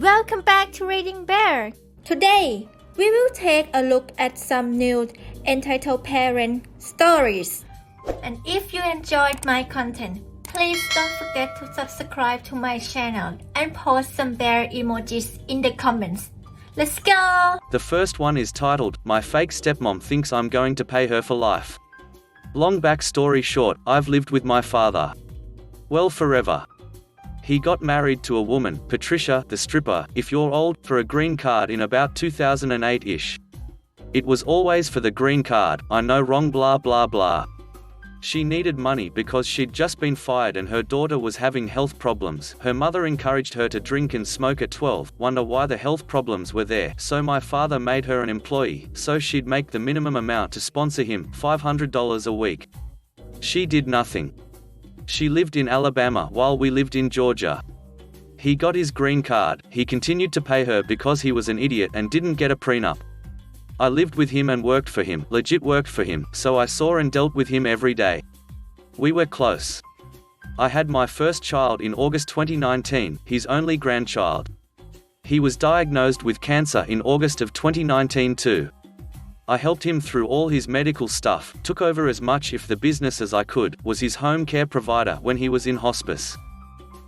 Welcome back to Reading Bear. Today, we will take a look at some new entitled parent stories. And if you enjoyed my content, please don't forget to subscribe to my channel and post some bear emojis in the comments. Let's go! The first one is titled, My Fake Stepmom Thinks I'm Going to Pay Her for Life. Long back story short, I've lived with my father. Well, forever. He got married to a woman, Patricia, the stripper, if you're old, for a green card in about 2008-ish. It was always for the green card, I know wrong blah blah blah. She needed money because she'd just been fired and her daughter was having health problems. Her mother encouraged her to drink and smoke at 12, wonder why the health problems were there, so my father made her an employee, so she'd make the minimum amount to sponsor him, $500 a week. She did nothing. She lived in Alabama while we lived in Georgia. He got his green card, he continued to pay her because he was an idiot and didn't get a prenup. I lived with him and worked for him, legit worked for him, so I saw and dealt with him every day. We were close. I had my first child in August 2019, his only grandchild. He was diagnosed with cancer in August of 2019 too. I helped him through all his medical stuff, took over as much of the business as I could, was his home care provider when he was in hospice.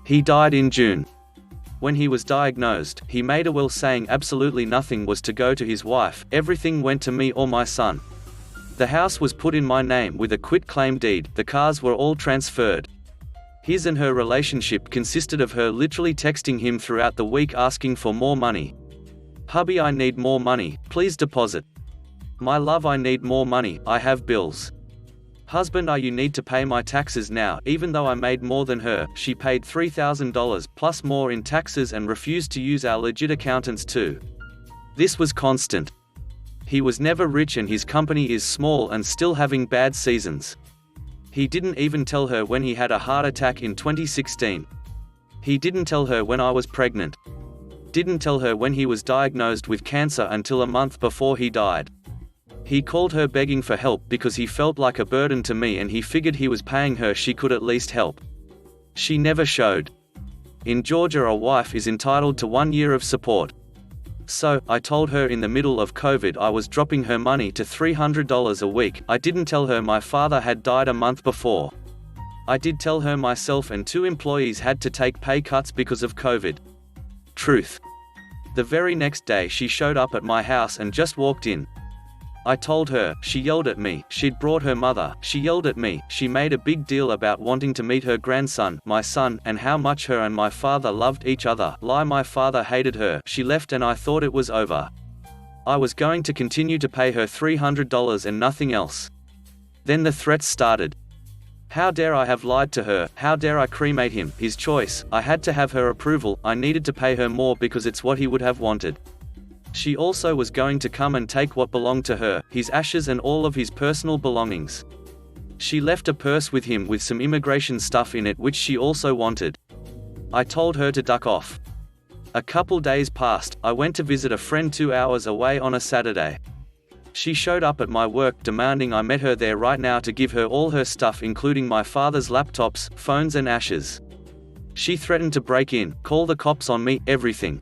He died in June. When he was diagnosed, he made a will saying absolutely nothing was to go to his wife, everything went to me or my son. The house was put in my name with a quit-claim deed, the cars were all transferred. His and her relationship consisted of her literally texting him throughout the week asking for more money. Hubby, I need more money, please deposit. My love, I need more money, I have bills. Husband, you need to pay my taxes now. Even though I made more than her, she paid $3,000 plus more in taxes and refused to use our legit accountants too. This was constant. He was never rich and his company is small and still having bad seasons. He didn't even tell her when he had a heart attack in 2016. He didn't tell her when I was pregnant. Didn't tell her when he was diagnosed with cancer until a month before he died. He called her begging for help because he felt like a burden to me and he figured he was paying her, she could at least help. She never showed. In Georgia, a wife is entitled to 1 year of support. So, I told her in the middle of COVID I was dropping her money to $300 a week. I didn't tell her my father had died a month before. I did tell her myself and 2 employees had to take pay cuts because of COVID. Truth. The very next day she showed up at my house and just walked in. I told her, she yelled at me, she'd brought her mother, she yelled at me, she made a big deal about wanting to meet her grandson, my son, and how much her and my father loved each other. Lie, my father hated her. She left and I thought it was over. I was going to continue to pay her $300 and nothing else. Then the threats started. How dare I have lied to her, how dare I cremate him, his choice, I had to have her approval, I needed to pay her more because it's what he would have wanted. She also was going to come and take what belonged to her, his ashes and all of his personal belongings. She left a purse with him with some immigration stuff in it which she also wanted. I told her to duck off. A couple days passed, I went to visit a friend 2 hours away on a Saturday. She showed up at my work demanding I met her there right now to give her all her stuff including my father's laptops, phones and ashes. She threatened to break in, call the cops on me, everything.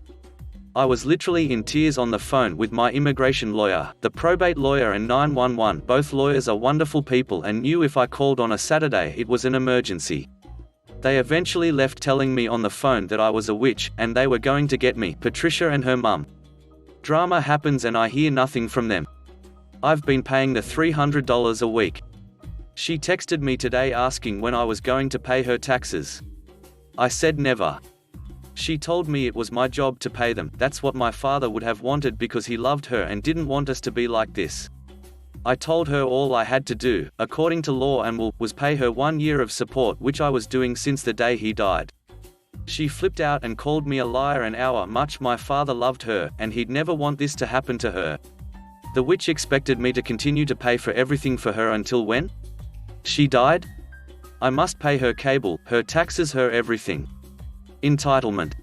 I was literally in tears on the phone with my immigration lawyer, the probate lawyer and 911. Both lawyers are wonderful people and knew if I called on a Saturday it was an emergency. They eventually left telling me on the phone that I was a witch, and they were going to get me, Patricia and her mum. Drama happens and I hear nothing from them. I've been paying the $300 a week. She texted me today asking when I was going to pay her taxes. I said never. She told me it was my job to pay them. That's what my father would have wanted because he loved her and didn't want us to be like this. I told her all I had to do, according to law and was pay her 1 year of support, which I was doing since the day he died. She flipped out and called me a liar and how much my father loved her, and he'd never want this to happen to her. The witch expected me to continue to pay for everything for her until when? She died? I must pay her cable, her taxes, her everything. Entitlement.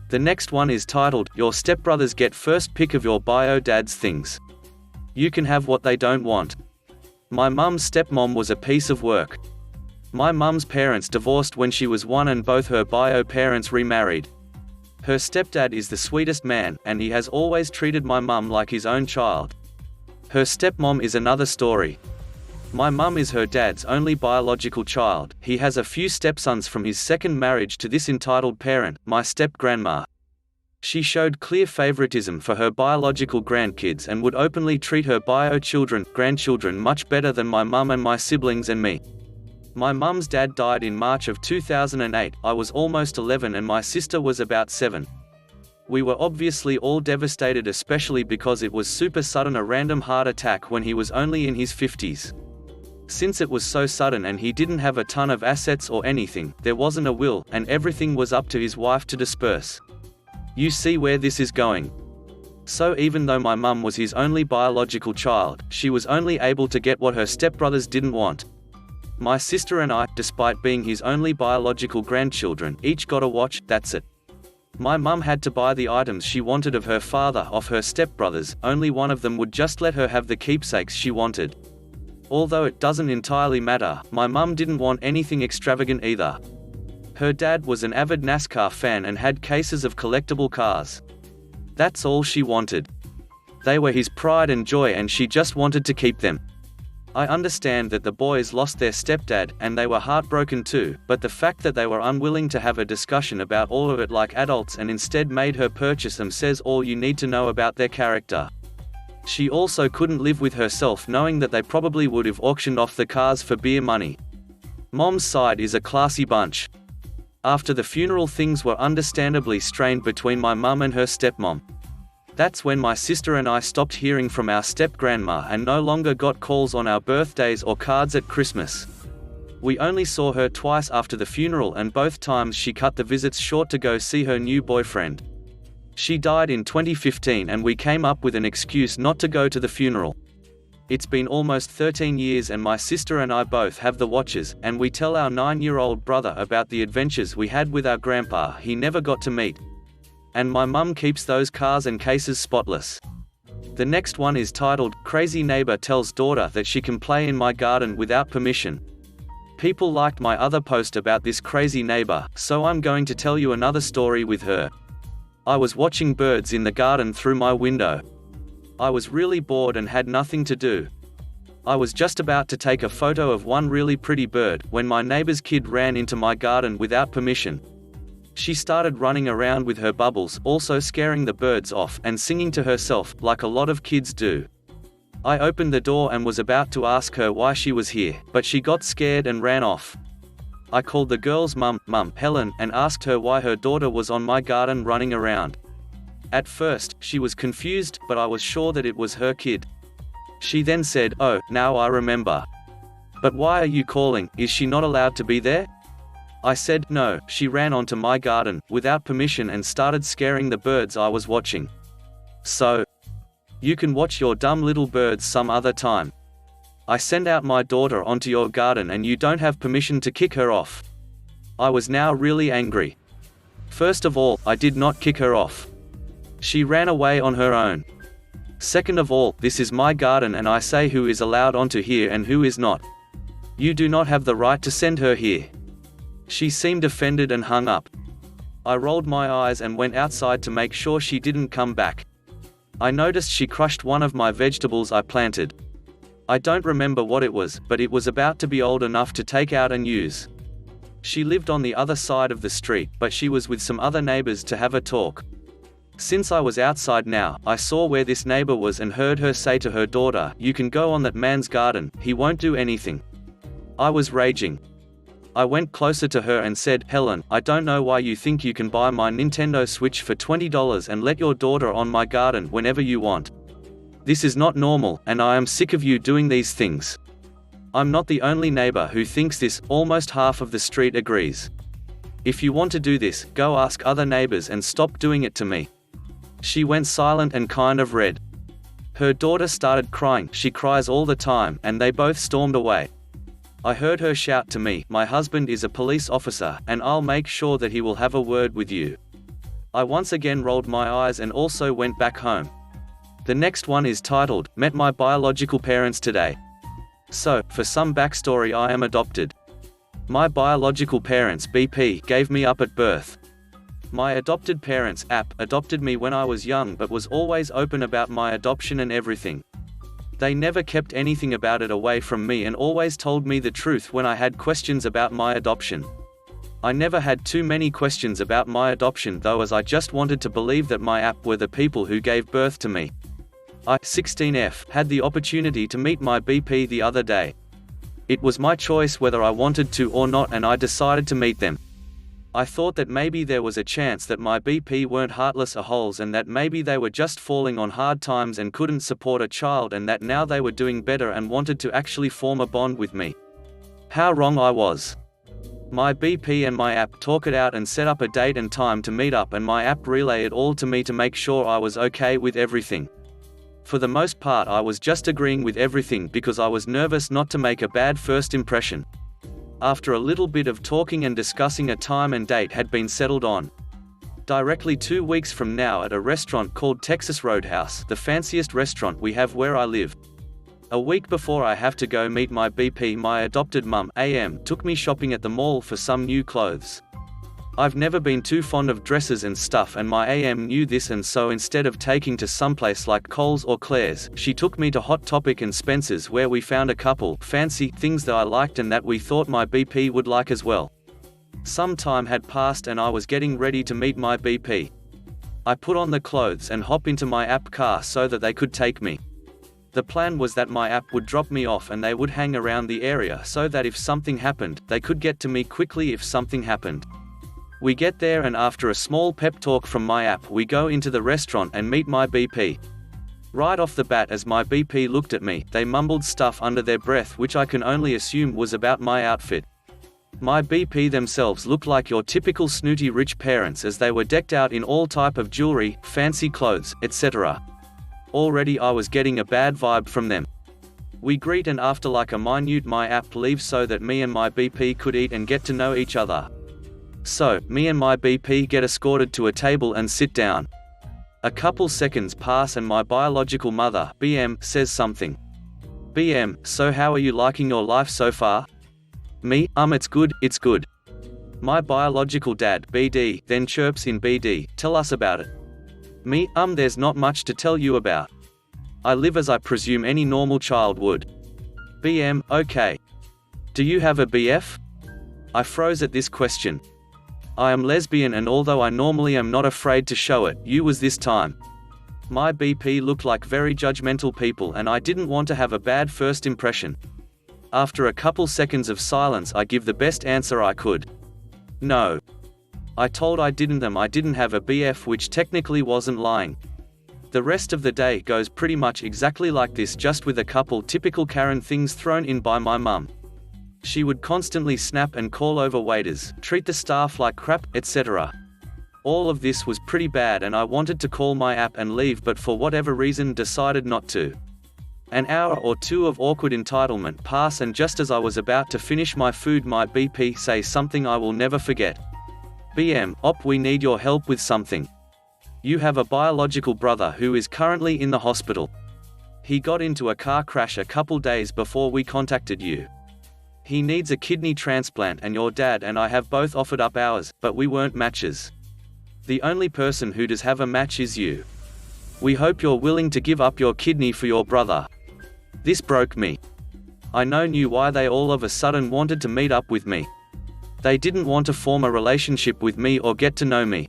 The next one is titled, Your Stepbrothers Get First Pick of Your Bio Dad's Things. You can have what they don't want. My mum's stepmom was a piece of work. My mum's parents divorced when she was 1 and both her bio parents remarried. Her stepdad is the sweetest man, and he has always treated my mum like his own child. Her stepmom is another story. My mum is her dad's only biological child. He has a few stepsons from his second marriage to this entitled parent, my step-grandma. She showed clear favoritism for her biological grandkids and would openly treat her grandchildren much better than my mum and my siblings and me. My mum's dad died in March of 2008. I was almost 11 and my sister was about 7. We were obviously all devastated, especially because it was super sudden, a random heart attack when he was only in his 50s. Since it was so sudden and he didn't have a ton of assets or anything, there wasn't a will, and everything was up to his wife to disperse. You see where this is going. So even though my mum was his only biological child, she was only able to get what her stepbrothers didn't want. My sister and I, despite being his only biological grandchildren, each got a watch, that's it. My mum had to buy the items she wanted of her father off her stepbrothers, only one of them would just let her have the keepsakes she wanted. Although it doesn't entirely matter, my mum didn't want anything extravagant either. Her dad was an avid NASCAR fan and had cases of collectible cars. That's all she wanted. They were his pride and joy and she just wanted to keep them. I understand that the boys lost their stepdad, and they were heartbroken too, but the fact that they were unwilling to have a discussion about all of it like adults and instead made her purchase them says all you need to know about their character. She also couldn't live with herself knowing that they probably would have auctioned off the cars for beer money. Mom's side is a classy bunch. After the funeral, things were understandably strained between my mum and her stepmom. That's when my sister and I stopped hearing from our step-grandma and no longer got calls on our birthdays or cards at Christmas. We only saw her twice after the funeral, and both times she cut the visits short to go see her new boyfriend. She died in 2015 and we came up with an excuse not to go to the funeral. It's been almost 13 years and my sister and I both have the watches, and we tell our 9-year-old brother about the adventures we had with our grandpa he never got to meet. And my mum keeps those cars and cases spotless. The next one is titled, Crazy Neighbor Tells Daughter That She Can Play in My Garden Without Permission. People liked my other post about this crazy neighbor, so I'm going to tell you another story with her. I was watching birds in the garden through my window. I was really bored and had nothing to do. I was just about to take a photo of one really pretty bird when my neighbor's kid ran into my garden without permission. She started running around with her bubbles, also scaring the birds off and singing to herself, like a lot of kids do. I opened the door and was about to ask her why she was here, but she got scared and ran off. I called the girl's mum, Helen, and asked her why her daughter was on my garden running around. At first, she was confused, but I was sure that it was her kid. She then said, "Oh, now I remember. But why are you calling? Is she not allowed to be there?" I said, "No, she ran onto my garden, without permission, and started scaring the birds I was watching. So, you can watch your dumb little birds some other time. I send out my daughter onto your garden and you don't have permission to kick her off." I was now really angry. First of all, I did not kick her off. She ran away on her own. Second of all, this is my garden and I say who is allowed onto here and who is not. You do not have the right to send her here. She seemed offended and hung up. I rolled my eyes and went outside to make sure she didn't come back. I noticed she crushed one of my vegetables I planted. I don't remember what it was, but it was about to be old enough to take out and use. She lived on the other side of the street, but she was with some other neighbors to have a talk. Since I was outside now, I saw where this neighbor was and heard her say to her daughter, "You can go on that man's garden, he won't do anything." I was raging. I went closer to her and said, "Helen, I don't know why you think you can buy my Nintendo Switch for $20 and let your daughter on my garden whenever you want. This is not normal, and I am sick of you doing these things." I'm not the only neighbor who thinks this, almost half of the street agrees. If you want to do this, go ask other neighbors and stop doing it to me. She went silent and kind of red. Her daughter started crying, she cries all the time, and they both stormed away. I heard her shout to me, "My husband is a police officer, and I'll make sure that he will have a word with you." I once again rolled my eyes and also went back home. The next one is titled, Met My Biological Parents Today. So, for some backstory, I am adopted. My biological parents, BP, gave me up at birth. My adopted parents, app, adopted me when I was young but was always open about my adoption and everything. They never kept anything about it away from me and always told me the truth when I had questions about my adoption. I never had too many questions about my adoption though, as I just wanted to believe that my app were the people who gave birth to me. I, 16F, had the opportunity to meet my BP the other day. It was my choice whether I wanted to or not, and I decided to meet them. I thought that maybe there was a chance that my BP weren't heartless a-holes and that maybe they were just falling on hard times and couldn't support a child, and that now they were doing better and wanted to actually form a bond with me. How wrong I was. My BP and my app talk it out and set up a date and time to meet up, and my app relay it all to me to make sure I was okay with everything. For the most part I was just agreeing with everything because I was nervous not to make a bad first impression. After a little bit of talking and discussing, a time and date had been settled on. Directly 2 weeks from now at a restaurant called Texas Roadhouse, the fanciest restaurant we have where I live. A week before I have to go meet my BP, my adopted mum, AM, took me shopping at the mall for some new clothes. I've never been too fond of dresses and stuff, and my AM knew this, and so instead of taking to someplace like Kohl's or Claire's, she took me to Hot Topic and Spencer's, where we found a couple fancy things that I liked and that we thought my BP would like as well. Some time had passed and I was getting ready to meet my BP. I put on the clothes and hop into my app car so that they could take me. The plan was that my app would drop me off and they would hang around the area so that if something happened, they could get to me quickly if something happened. We get there, and after a small pep talk from my app, we go into the restaurant and meet my BP. Right off the bat, as my BP looked at me, they mumbled stuff under their breath which I can only assume was about my outfit. My BP themselves looked like your typical snooty rich parents, as they were decked out in all type of jewelry, fancy clothes, etc. Already I was getting a bad vibe from them. We greet, and after like a minute my app leaves so that me and my BP could eat and get to know each other. So, me and my BP get escorted to a table and sit down. A couple seconds pass and my biological mother, BM, says something. BM, so how are you liking your life so far? Me, it's good, it's good. My biological dad, BD, then chirps in, BD, tell us about it. Me, there's not much to tell you about. I live as I presume any normal child would. BM, okay. Do you have a BF? I froze at this question. I am lesbian, and although I normally am not afraid to show it, you was this time. My BP looked like very judgmental people and I didn't want to have a bad first impression. After a couple seconds of silence I give the best answer I could. No. I told I didn't have a BF, which technically wasn't lying. The rest of the day goes pretty much exactly like this, just with a couple typical Karen things thrown in by my mum. She would constantly snap and call over waiters, treat the staff like crap, etc. All of this was pretty bad and I wanted to call my app and leave, but for whatever reason decided not to. An hour or two of awkward entitlement pass, and just as I was about to finish my food my BP say something I will never forget. BM, we need your help with something. You have a biological brother who is currently in the hospital. He got into a car crash a couple days before we contacted you. He needs a kidney transplant and your dad and I have both offered up ours, but we weren't matches. The only person who does have a match is you. We hope you're willing to give up your kidney for your brother. This broke me. I knew why they all of a sudden wanted to meet up with me. They didn't want to form a relationship with me or get to know me.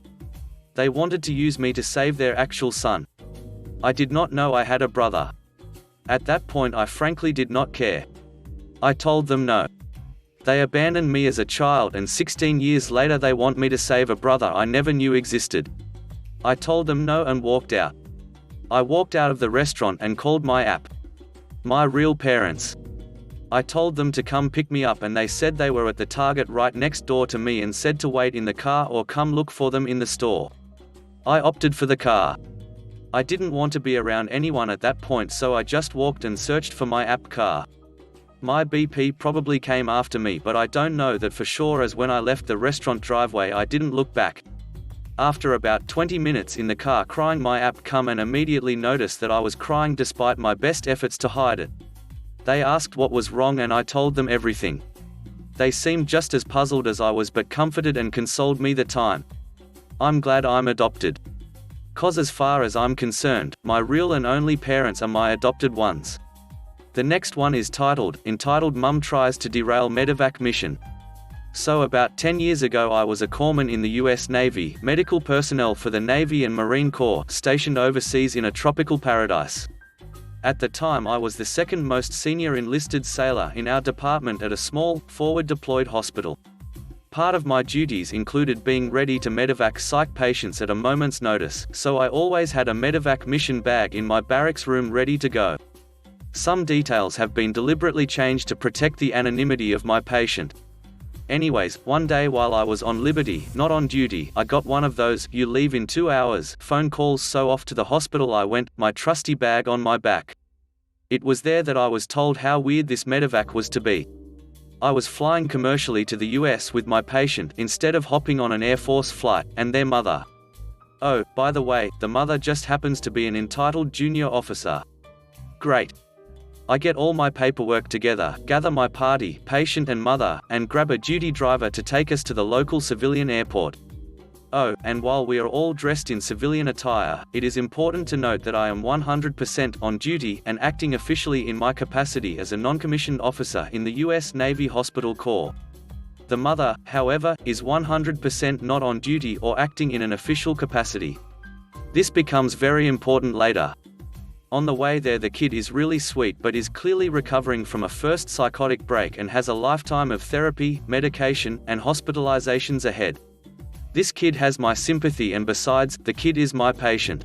They wanted to use me to save their actual son. I did not know I had a brother. At that point I frankly did not care. I told them no. They abandoned me as a child, and 16 years later they want me to save a brother I never knew existed. I told them no and walked out. I walked out of the restaurant and called my app. My real parents. I told them to come pick me up and they said they were at the Target right next door to me and said to wait in the car or come look for them in the store. I opted for the car. I didn't want to be around anyone at that point, so I just walked and searched for my app car. My BP probably came after me, but I don't know that for sure, as when I left the restaurant driveway I didn't look back. After about 20 minutes in the car crying, my app come and immediately noticed that I was crying despite my best efforts to hide it. They asked what was wrong and I told them everything. They seemed just as puzzled as I was, but comforted and consoled me the time. I'm glad I'm adopted. 'Cause as far as I'm concerned, my real and only parents are my adopted ones. The next one is entitled Mum Tries to Derail Medevac Mission. So about 10 years ago I was a corpsman in the US Navy, medical personnel for the Navy and Marine Corps, stationed overseas in a tropical paradise. At the time I was the second most senior enlisted sailor in our department at a small, forward-deployed hospital. Part of my duties included being ready to medevac psych patients at a moment's notice, so I always had a medevac mission bag in my barracks room ready to go. Some details have been deliberately changed to protect the anonymity of my patient. Anyways, one day while I was on liberty, not on duty, I got one of those "you leave in 2 hours" phone calls, so off to the hospital I went, my trusty bag on my back. It was there that I was told how weird this medevac was to be. I was flying commercially to the US with my patient instead of hopping on an Air Force flight, and their mother. Oh, by the way, the mother just happens to be an entitled junior officer. Great. I get all my paperwork together, gather my party, patient and mother, and grab a duty driver to take us to the local civilian airport. Oh, and while we are all dressed in civilian attire, it is important to note that I am 100% on duty and acting officially in my capacity as a non-commissioned officer in the US Navy Hospital Corps. The mother, however, is 100% not on duty or acting in an official capacity. This becomes very important later. On the way there, the kid is really sweet but is clearly recovering from a first psychotic break and has a lifetime of therapy, medication, and hospitalizations ahead. This kid has my sympathy, and besides, the kid is my patient.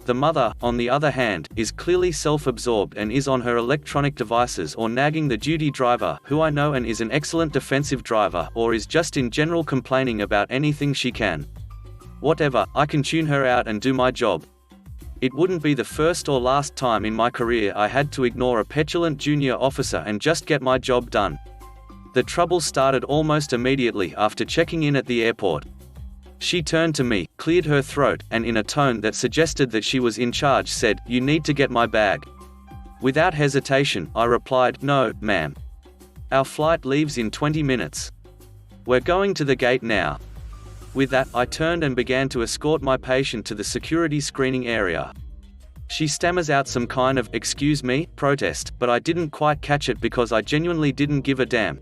The mother, on the other hand, is clearly self-absorbed and is on her electronic devices or nagging the duty driver, who I know and is an excellent defensive driver, or is just in general complaining about anything she can. Whatever, I can tune her out and do my job. It wouldn't be the first or last time in my career I had to ignore a petulant junior officer and just get my job done. The trouble started almost immediately after checking in at the airport. She turned to me, cleared her throat, and in a tone that suggested that she was in charge said, "You need to get my bag." Without hesitation, I replied, "No, ma'am. Our flight leaves in 20 minutes. We're going to the gate now." With that, I turned and began to escort my patient to the security screening area. She stammers out some kind of "excuse me" protest, but I didn't quite catch it because I genuinely didn't give a damn.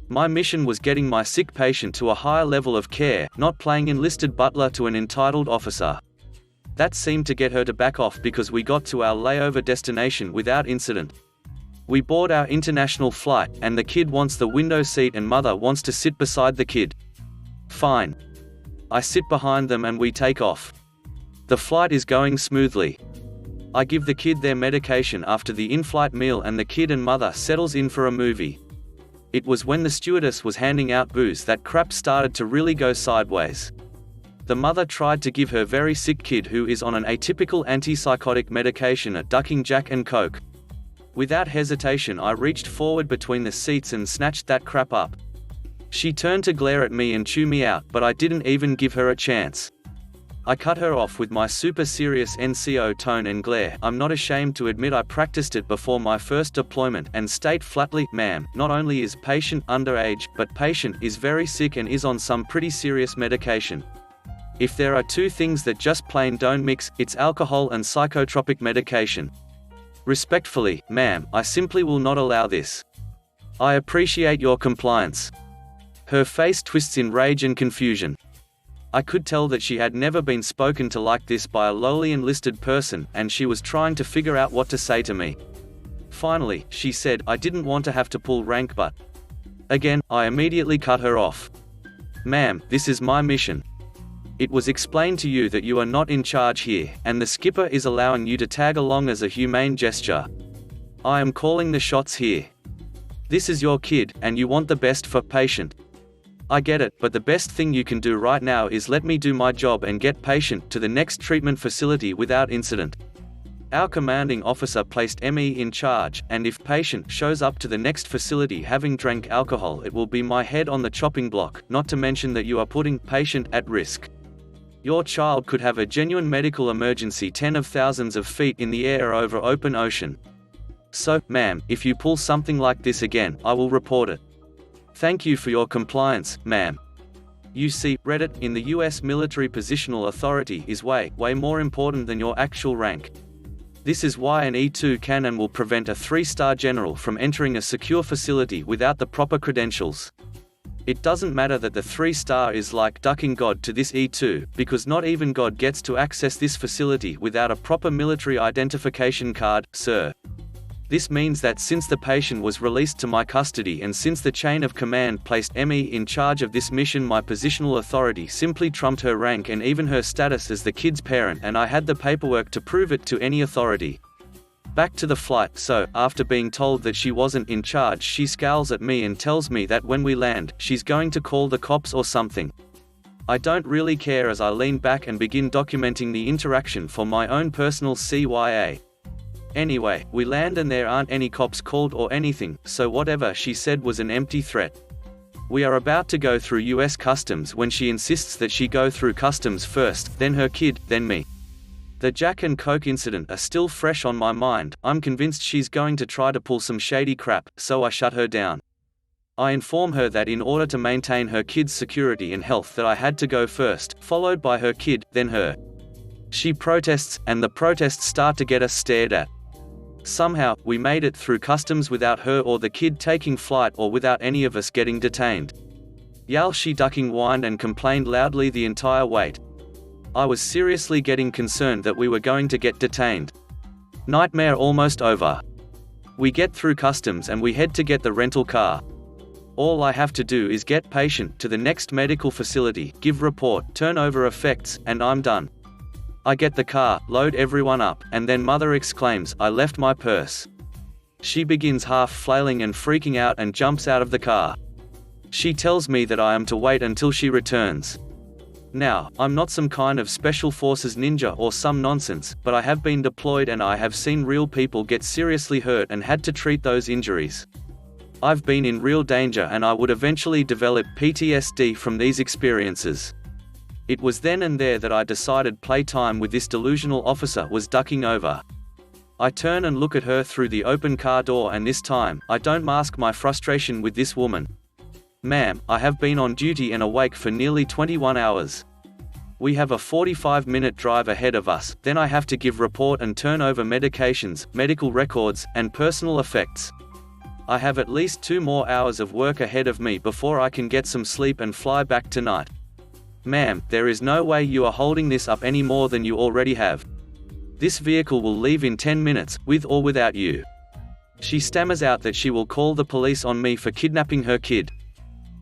My mission was getting my sick patient to a higher level of care, not playing enlisted butler to an entitled officer. That seemed to get her to back off because we got to our layover destination without incident. We board our international flight, and the kid wants the window seat and mother wants to sit beside the kid. Fine. I sit behind them and we take off. The flight is going smoothly. I give the kid their medication after the in-flight meal and the kid and mother settles in for a movie. It was when the stewardess was handing out booze that crap started to really go sideways. The mother tried to give her very sick kid, who is on an atypical antipsychotic medication, a ducking Jack and Coke. Without hesitation I reached forward between the seats and snatched that crap up. She turned to glare at me and chew me out, but I didn't even give her a chance. I cut her off with my super serious NCO tone and glare. I'm not ashamed to admit I practiced it before my first deployment, and state flatly, "Ma'am, not only is patient underage, but patient is very sick and is on some pretty serious medication. If there are two things that just plain don't mix, it's alcohol and psychotropic medication. Respectfully, ma'am, I simply will not allow this. I appreciate your compliance." Her face twists in rage and confusion. I could tell that she had never been spoken to like this by a lowly enlisted person, and she was trying to figure out what to say to me. Finally, she said, "I didn't want to have to pull rank, but..." Again, I immediately cut her off. "Ma'am, this is my mission. It was explained to you that you are not in charge here, and the skipper is allowing you to tag along as a humane gesture. I am calling the shots here. This is your kid, and you want the best for patient. I get it, but the best thing you can do right now is let me do my job and get patient to the next treatment facility without incident. Our commanding officer placed ME in charge, and if patient shows up to the next facility having drank alcohol, it will be my head on the chopping block, not to mention that you are putting patient at risk. Your child could have a genuine medical emergency 10 of thousands of feet in the air over open ocean. So, ma'am, if you pull something like this again, I will report it. Thank you for your compliance, ma'am." You see, Reddit, in the US military positional authority is way more important than your actual rank. This is why an E2 can and will prevent a 3-star general from entering a secure facility without the proper credentials. It doesn't matter that the 3-star is like ducking God to this E2, because not even God gets to access this facility without a proper military identification card, sir. This means that since the patient was released to my custody and since the chain of command placed ME in charge of this mission, my positional authority simply trumped her rank and even her status as the kid's parent, and I had the paperwork to prove it to any authority. Back to the flight. So, after being told that she wasn't in charge, she scowls at me and tells me that when we land, she's going to call the cops or something. I don't really care as I lean back and begin documenting the interaction for my own personal CYA. Anyway, we land and there aren't any cops called or anything, so whatever she said was an empty threat. We are about to go through US customs when she insists that she go through customs first, then her kid, then me. The Jack and Coke incident are still fresh on my mind. I'm convinced she's going to try to pull some shady crap, so I shut her down. I inform her that in order to maintain her kid's security and health that I had to go first, followed by her kid, then her. She protests, and the protests start to get us stared at. Somehow, we made it through customs without her or the kid taking flight or without any of us getting detained. She ducking whined and complained loudly the entire wait. I was seriously getting concerned that we were going to get detained. Nightmare almost over. We get through customs and we head to get the rental car. All I have to do is get patient to the next medical facility, give report, turn over effects, and I'm done. I get the car, load everyone up, and then mother exclaims, "I left my purse." She begins half flailing and freaking out and jumps out of the car. She tells me that I am to wait until she returns. Now, I'm not some kind of special forces ninja or some nonsense, but I have been deployed and I have seen real people get seriously hurt and had to treat those injuries. I've been in real danger and I would eventually develop PTSD from these experiences. It was then and there that I decided playtime with this delusional officer was ducking over. I turn and look at her through the open car door, and this time, I don't mask my frustration with this woman. "Ma'am, I have been on duty and awake for nearly 21 hours. We have a 45-minute drive ahead of us, then I have to give report and turn over medications, medical records, and personal effects. I have at least 2 more hours of work ahead of me before I can get some sleep and fly back tonight. Ma'am, there is no way you are holding this up any more than you already have. This vehicle will leave in 10 minutes, with or without you." She stammers out that she will call the police on me for kidnapping her kid.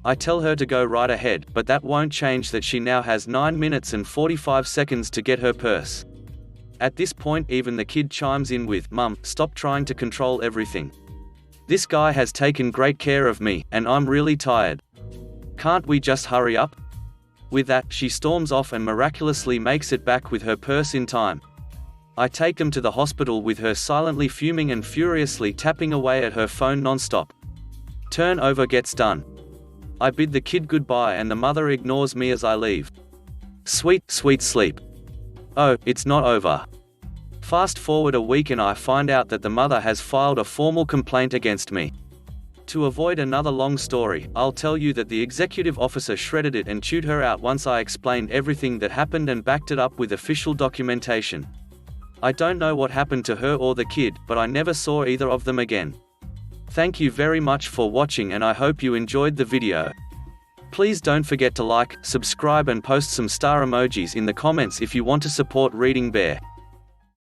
I tell her to go right ahead, but that won't change that she now has 9 minutes and 45 seconds to get her purse. At this point even the kid chimes in with, "Mum, stop trying to control everything. This guy has taken great care of me, and I'm really tired. Can't we just hurry up?" With that, she storms off and miraculously makes it back with her purse in time. I take them to the hospital with her silently fuming and furiously tapping away at her phone non-stop. Turnover gets done. I bid the kid goodbye and the mother ignores me as I leave. Sweet, sweet sleep. Oh, it's not over. Fast forward a week and I find out that the mother has filed a formal complaint against me. To avoid another long story, I'll tell you that the executive officer shredded it and chewed her out once I explained everything that happened and backed it up with official documentation. I don't know what happened to her or the kid, but I never saw either of them again. Thank you very much for watching and I hope you enjoyed the video. Please don't forget to like, subscribe and post some star emojis in the comments if you want to support Reading Bear.